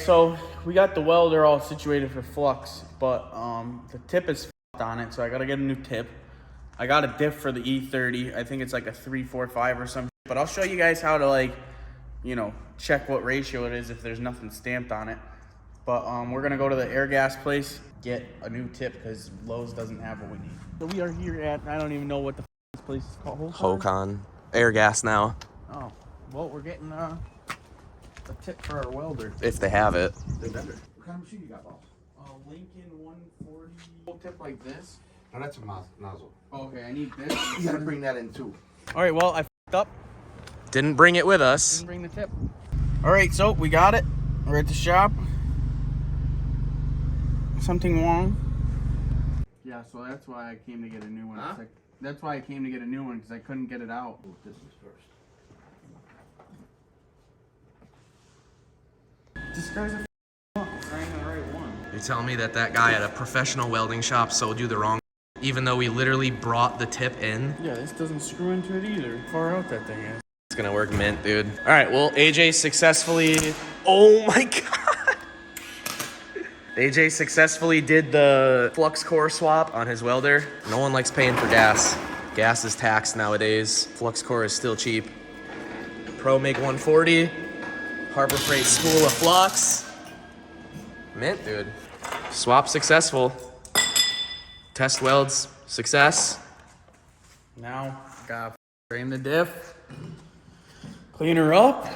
so we got the welder all situated for flux, but the tip is f***ed on it, so I gotta get a new tip. I got a diff for the E30. I think it's like a 345 or something. But I'll show you guys how to, like, you know, check what ratio it is if there's nothing stamped on it. But we're gonna go to the air gas place, get a new tip because Lowe's doesn't have what we need. So we are here at, I don't even know what the this place is called. Hocon. Air gas now. Oh, well, we're getting a tip for our welder. If they have it. They're better. What kind of machine you got, boss? Lincoln 140. Full tip like this. No, that's a nozzle. Oh, okay, I need this. You gotta bring that in too. All right, well, I f***ed up. Didn't bring it with us. Didn't bring the tip. All right, so we got it. We're at the shop. Something wrong? Yeah, so that's why I came to get a new one. Huh? Like, that's why I came to get a new one, because I couldn't get it out. Oh, this is first. This guy's a trying the right one. You're telling me that guy at a professional welding shop sold you the wrong, even though we literally brought the tip in? Yeah, this doesn't screw into it either. Far out that thing is. It's gonna work mint, dude. All right, well, AJ successfully, oh my God. AJ successfully did the flux core swap on his welder. No one likes paying for gas. Gas is taxed nowadays. Flux core is still cheap. Pro MIG 140, Harbor Freight School of Flux. Mint, dude. Swap successful. Test welds, success. Now, gotta frame the diff, clean her up,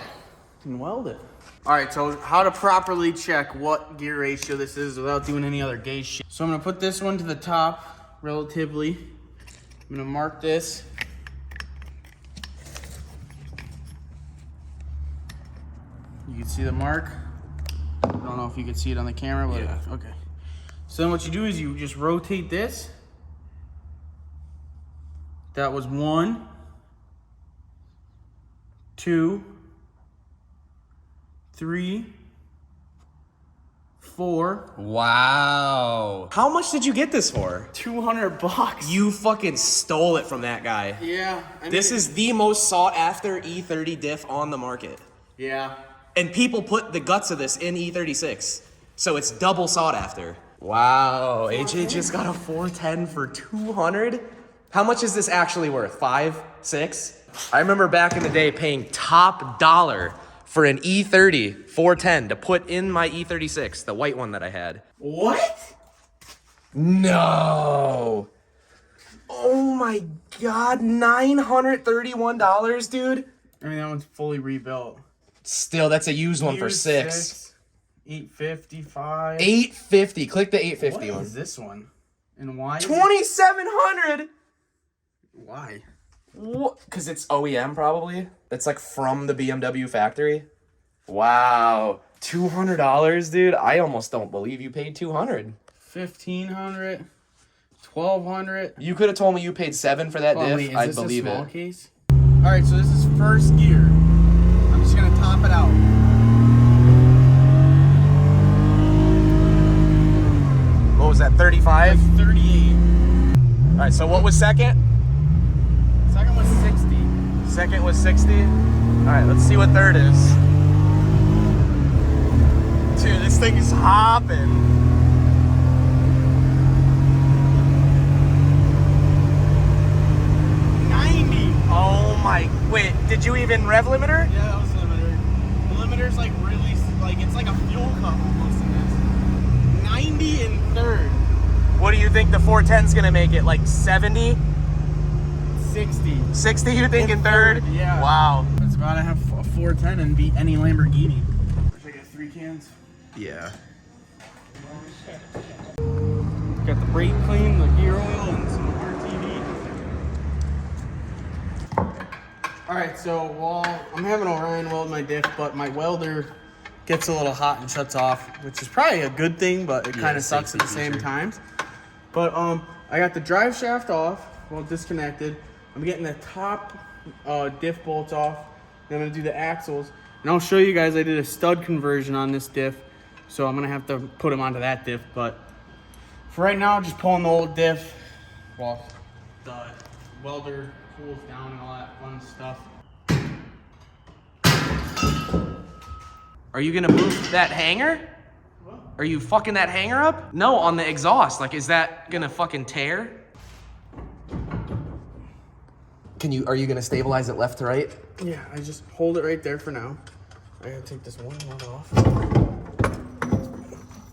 and weld it. All right, so how to properly check what gear ratio this is without doing any other gauge shit. So I'm gonna put this one to the top, relatively. I'm gonna mark this. You can see the mark. I don't know if you can see it on the camera, but Yeah. okay. So then what you do is you just rotate this. That was 1, 2, 3, 4. Wow. How much did you get this for? $200. You fucking stole it from that guy. Yeah. This is the most sought after E30 diff on the market. Yeah. And people put the guts of this in E36. So it's double sought after. Wow. AJ just got a 410 for 200. How much is this actually worth? 5, 6? I remember back in the day paying top dollar for an E30 410 to put in my E36, the white one that I had. What? No. Oh my God, $931, dude. I mean, that one's fully rebuilt. Still, that's a used one for Here's 6. 855. 850. Click the 850 What one. is this one? And why? 2,700. Why? What? Because it's OEM probably. That's like from the BMW factory. Wow. $200, dude. I almost don't believe you paid 200. 1,500. 1,200. You could have told me you paid 7 for that diff. Wait, I'd believe a small it. case? All right, so this is first gear. I'm just gonna top it out. What was that, 35? That's 38. All right, so what was second? Second was 60. Second was 60. All right, let's see what third is. Dude, this thing is hopping. Oh my, wait, did you even rev limiter? Yeah, that was limiter. The limiter's like really, like, it's like a fuel cup almost in this. 90 in third. What do you think the 410's gonna make it, like 70? 60. 60 you think in third? Yeah. Wow. It's about to have a 410 and beat any Lamborghini. Should I get 3 cans? Yeah. Got the brake clean, the gear oil, and some RTV. Alright, so while I'm having Orion weld my diff, but my welder gets a little hot and shuts off, which is probably a good thing, but it kind of sucks at the same time. But I got the drive shaft off, well disconnected. I'm getting the top diff bolts off. Then I'm gonna do the axles. And I'll show you guys I did a stud conversion on this diff. So I'm gonna have to put them onto that diff, but for right now, just pulling the old diff while the welder cools down and all that fun stuff. Are you gonna move that hanger? What? Are you fucking that hanger up? No, on the exhaust. Like, is that gonna fucking tear? Are you gonna stabilize it left to right? Yeah, I just hold it right there for now. I gotta take this one nut off.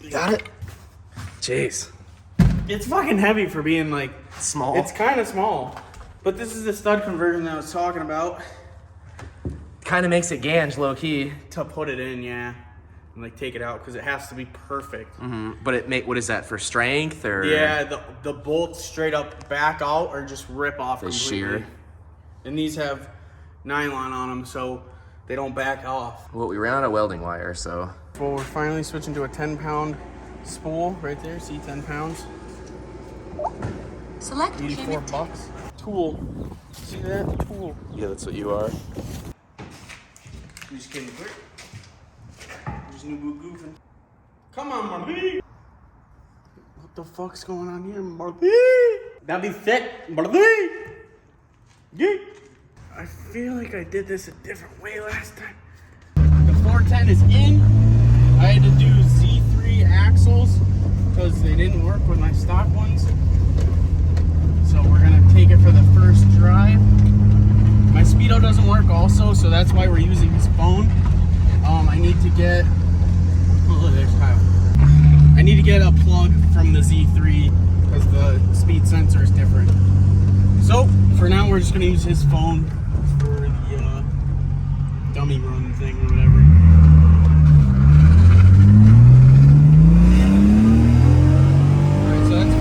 You got it? Jeez. It's fucking heavy for being like Small. It's kind of small, but this is the stud conversion that I was talking about. Kind of makes it ganj low key. To put it in, yeah, and like take it out because it has to be perfect. But what is that, for strength or? Yeah, the bolts straight up back out or just rip off They completely. shear. And these have nylon on them, so they don't back off. Well, we ran out of welding wire, so. Well, we're finally switching to a 10-pound spool right there. See, 10 pounds. Select 84 payment. bucks. Tool. See that? Tool. Yeah, that's what you are. You just kidding quick. There's new boo goofing. Come on, Marley. What the fuck's going on here, Marley? That'd be thick, Marley. Yeah. I feel like I did this a different way last time. The 410 is in. I had to do Z3 axles because they didn't work with my stock ones. So we're gonna take it for the first drive. My speedo doesn't work also, so that's why we're using his phone. I need to get, oh look, there's Kyle. I need to get a plug from the Z3 because the speed sensor is different. So for now, we're just gonna use his phone for the dummy run thing or whatever. All right, so that's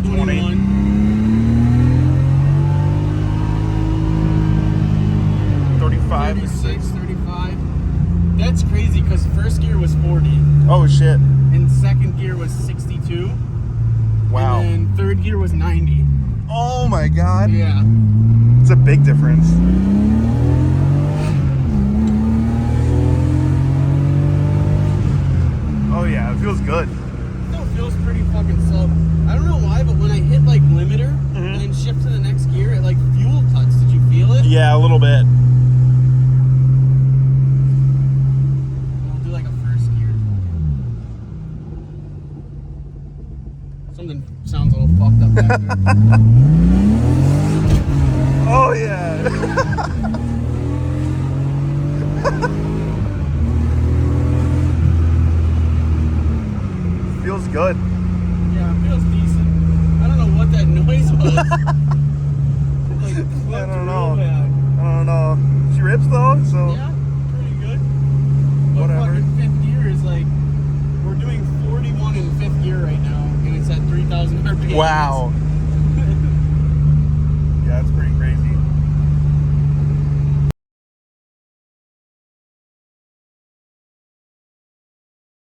first. 21. 35. 36, 35. That's crazy because first gear was 40 Oh shit. and second gear was 62. Wow. And then third gear was 90. Oh my god. Yeah. It's a big difference. Oh yeah, it feels good. Still feels pretty fucking slow. I don't know why, but when I hit like limiter and then shift to the next gear, it like fuel cuts. Did you feel it? Yeah, a little bit. We'll do like a first gear. Something sounds a little fucked up back there. Oh yeah. Feels good. Yeah, it feels decent. I don't know what that noise was. Like, I don't know. real bad. I don't know. She rips though, so Yeah, pretty good. But Whatever. fucking fifth gear is like, we're doing 41 in fifth gear right now, and it's at 3,000 RPM. wow.